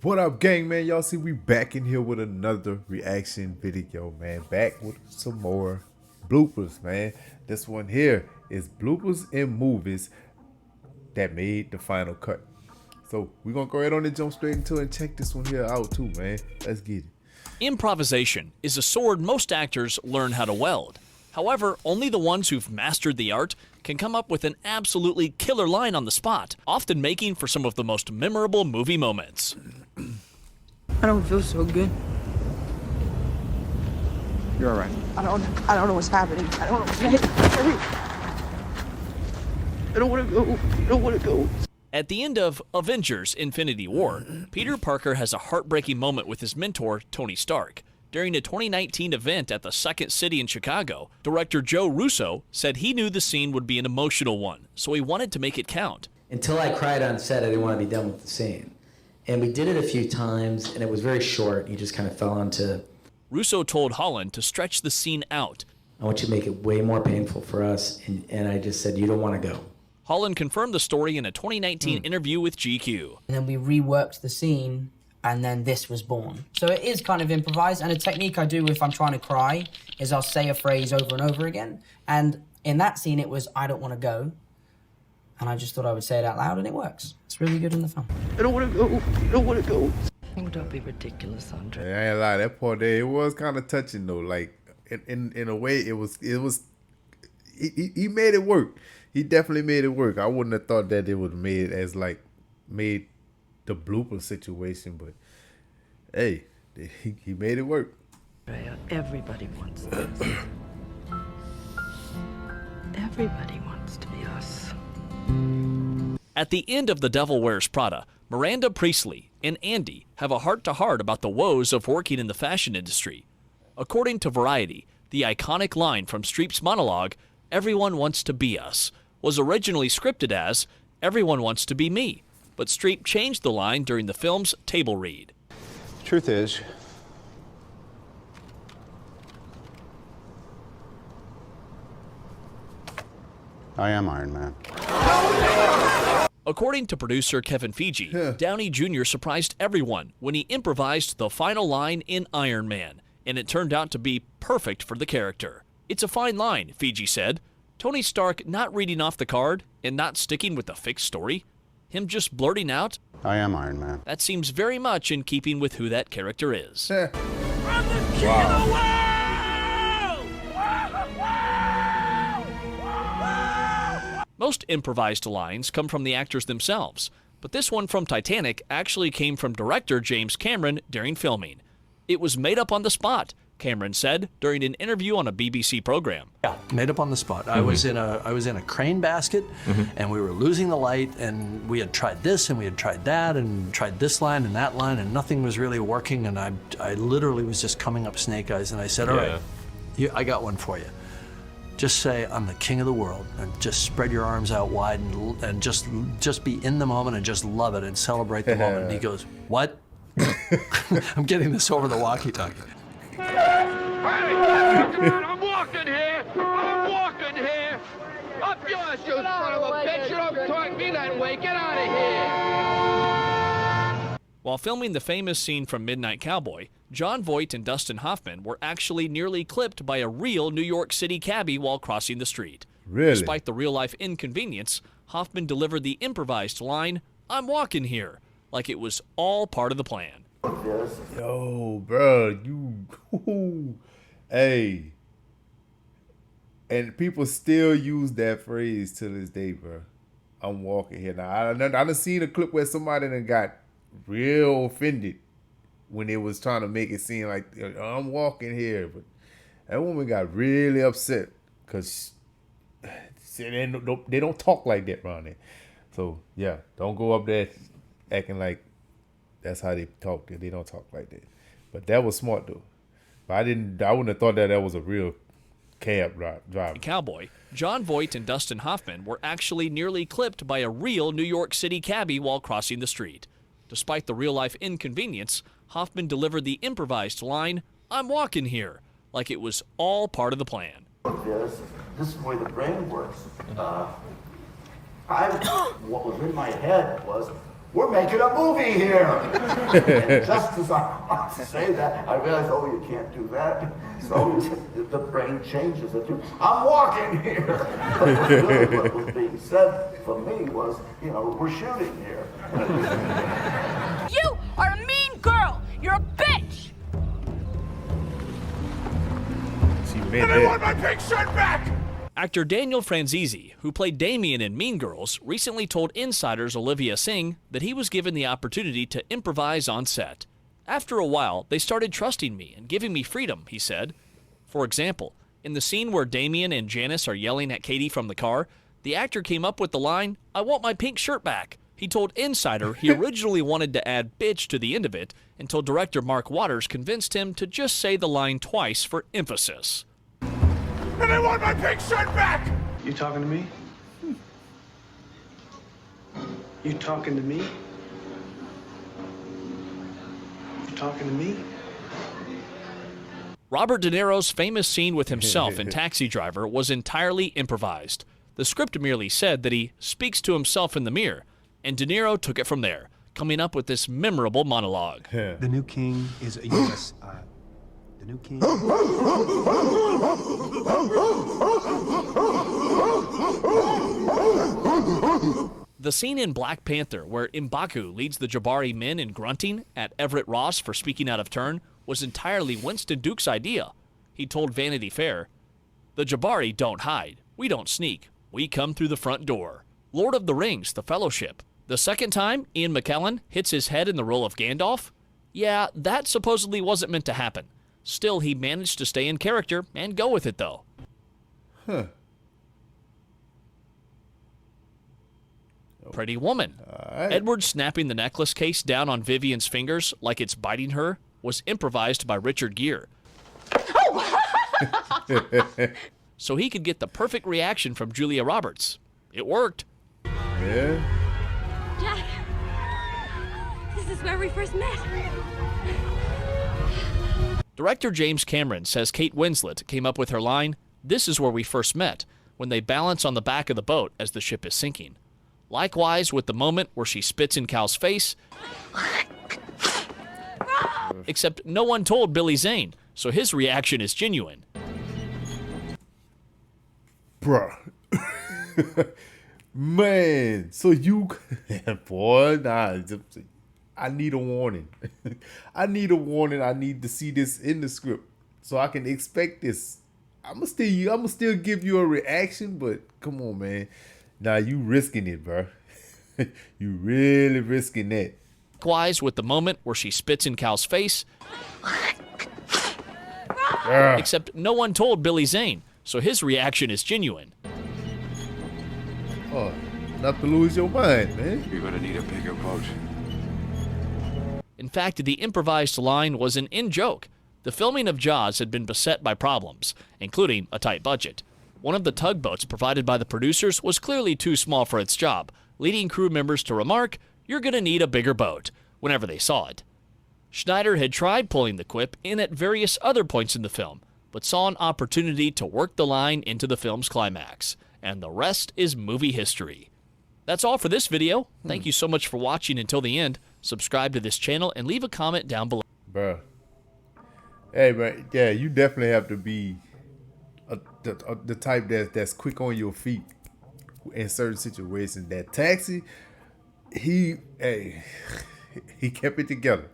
What up, gang, man? Y'all see we back in here with another reaction video, man. Back with some more bloopers, man. This one here is bloopers in movies that made the final cut. So we're gonna go ahead on and jump straight into it and check this one here out too, man. Let's get it. Improvisation is a sword most actors learn how to weld. However, only the ones who've mastered the art can come up with an absolutely killer line on the spot, often making for some of the most memorable movie moments. I don't feel so good. You're all right. I don't know what's happening. I don't know. I don't want to go. I don't want to go. At the end of Avengers: Infinity War, Peter Parker has a heartbreaking moment with his mentor, Tony Stark. During a 2019 event at the Second City in Chicago, director Joe Russo said he knew the scene would be an emotional one, so he wanted to make it count. Until I cried on set, I didn't want to be done with the scene. And we did it a few times, and it was very short. You just kind of fell onto... Russo told Holland to stretch the scene out. I want you to make it way more painful for us, and I just said, you don't want to go. Holland confirmed the story in a 2019 interview with GQ. And then we reworked the scene, and then this was born. So it is kind of improvised, and a technique I do if I'm trying to cry is I'll say a phrase over and over again. And in that scene, it was, I don't want to go. And I just thought I would say it out loud, and it works. It's really good in the film. I don't want to go. I don't want to go. Oh, don't be ridiculous, Andre. I ain't lie, that part there, it was kind of touching though. Like in a way, it was. He made it work. He definitely made it work. I wouldn't have thought that it would have made the blooper situation, but hey, he made it work. Everybody wants this. Everybody wants to be us. At the end of The Devil Wears Prada, Miranda Priestley and Andy have a heart-to-heart about the woes of working in the fashion industry. According to Variety, the iconic line from Streep's monologue, "Everyone wants to be us," was originally scripted as, "Everyone wants to be me," but Streep changed the line during the film's table read. Truth is, I am Iron Man. According to producer Kevin Feige, Downey Jr. surprised everyone when he improvised the final line in Iron Man, and it turned out to be perfect for the character. "It's a fine line," Feige said. Tony Stark not reading off the card and not sticking with the fixed story. Him just blurting out, I am Iron Man. that seems very much in keeping with who that character is. Wow. Most improvised lines come from the actors themselves, but this one from Titanic actually came from director James Cameron during filming. "It was made up on the spot," Cameron said during an interview on a BBC program. Yeah, made up on the spot. I was in a crane basket, and we were losing the light, and we had tried this and we had tried that and tried this line and that line, and nothing was really working, and I literally was just coming up snake eyes, and I said, all right, I got one for you. Just say, I'm the king of the world, and just spread your arms out wide and just be in the moment and just love it and celebrate the moment. And he goes, what? I'm getting this over the walkie-talkie. I'm walking here! I'm walking here! Up yours, you son of a bitch! You don't talk to me that way! Get out of here! While filming the famous scene from Midnight Cowboy, Jon Voight and Dustin Hoffman were actually nearly clipped by a real New York City cabbie while crossing the street. Really? Despite the real-life inconvenience, Hoffman delivered the improvised line, "I'm walking here," like it was all part of the plan. Yo, bro, hey. And people still use that phrase to this day, bro. I'm walking here. Now, I done seen a clip where somebody done got real offended when they was trying to make it seem like, I'm walking here. But that woman got really upset because they don't talk like that around there. So, yeah, don't go up there acting like that's how they talk. They don't talk like that. But that was smart though. But I wouldn't have thought that was a real cab driver. Cowboy, Jon Voight and Dustin Hoffman were actually nearly clipped by a real New York City cabbie while crossing the street. Despite the real-life inconvenience, Hoffman delivered the improvised line, "I'm walking here," like it was all part of the plan. This is the way the brain works. What was in my head was, we're making a movie here. And just as I'm about to say that, I realized, oh, you can't do that. So the brain changes it to, I'm walking here. But really what was being said for me was, you know, we're shooting here. You are a mean girl. You're a bitch. And I want my pink shirt back! Actor Daniel Franzese, who played Damien in Mean Girls, recently told Insider's Olivia Singh that he was given the opportunity to improvise on set. After a while, they started trusting me and giving me freedom, he said. For example, in the scene where Damien and Janice are yelling at Katie from the car, the actor came up with the line, "I want my pink shirt back." He told Insider he originally wanted to add bitch to the end of it until director Mark Waters convinced him to just say the line twice for emphasis. And I want my pink shirt back! You talking to me? You talking to me? You talking to me? Robert De Niro's famous scene with himself in Taxi Driver was entirely improvised. The script merely said that he speaks to himself in the mirror, and De Niro took it from there, coming up with this memorable monologue. The new king is a U.S. The new king. The scene in Black Panther where M'Baku leads the Jabari men in grunting at Everett Ross for speaking out of turn was entirely Winston Duke's idea. He told Vanity Fair, "The Jabari don't hide. We don't sneak. We come through the front door." Lord of the Rings, The Fellowship. The second time Ian McKellen hits his head in the role of Gandalf? Yeah, that supposedly wasn't meant to happen. Still, he managed to stay in character and go with it, though. Pretty Woman. Edward snapping the necklace case down on Vivian's fingers like it's biting her was improvised by Richard Gere. So he could get the perfect reaction from Julia Roberts. It worked. Yeah. Jack, this is where we first met. Director James Cameron says Kate Winslet came up with her line, "This is where we first met," when they balance on the back of the boat as the ship is sinking. Likewise with the moment where she spits in Cal's face, except no one told Billy Zane, so his reaction is genuine. Bruh. Man, so you, boy, nah, I need a warning. I need a warning. I need to see this in the script so I can expect this. I'ma still give you a reaction, but come on, man. Nah, you risking it, bro. You really risking that. Likewise with the moment where she spits in Cal's face, except no one told Billy Zane, so his reaction is genuine. Oh, not to lose your mind, man. You're gonna need a bigger boat. In fact, the improvised line was an in-joke. The filming of Jaws had been beset by problems, including a tight budget. One of the tugboats provided by the producers was clearly too small for its job, leading crew members to remark, "You're gonna need a bigger boat," whenever they saw it. Schneider had tried pulling the quip in at various other points in the film, but saw an opportunity to work the line into the film's climax. And the rest is movie history. That's all for this video. Thank you so much for watching until the end. Subscribe to this channel and leave a comment down below. Bruh. Hey, man, yeah, you definitely have to be the type that's quick on your feet in certain situations. That Taxi, he kept it together.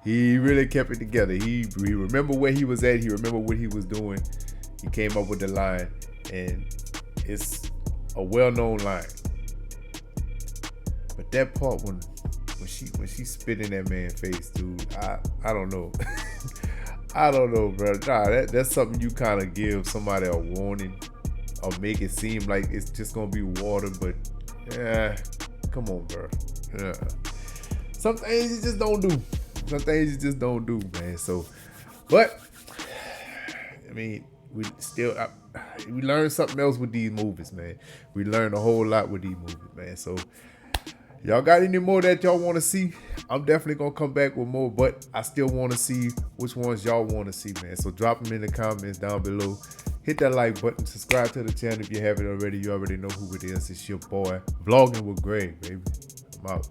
He really kept it together. He remembered where he was at. He remembered what he was doing. He came up with the line, and it's a well-known line. But that part when she spit in that man's face, dude, I don't know. I don't know, bro. Nah, that's something you kind of give somebody a warning or make it seem like it's just gonna be water, but yeah, come on, bro. Yeah. Some things you just don't do. Some things you just don't do, man. So, but I mean, we learned something else with these movies, man. We learned a whole lot with these movies, man. So, y'all got any more that y'all want to see? I'm definitely going to come back with more, but I still want to see which ones y'all want to see, man. So, drop them in the comments down below. Hit that like button. Subscribe to the channel if you haven't already. You already know who it is. It's your boy, Vlogging with Greg, baby. I'm out.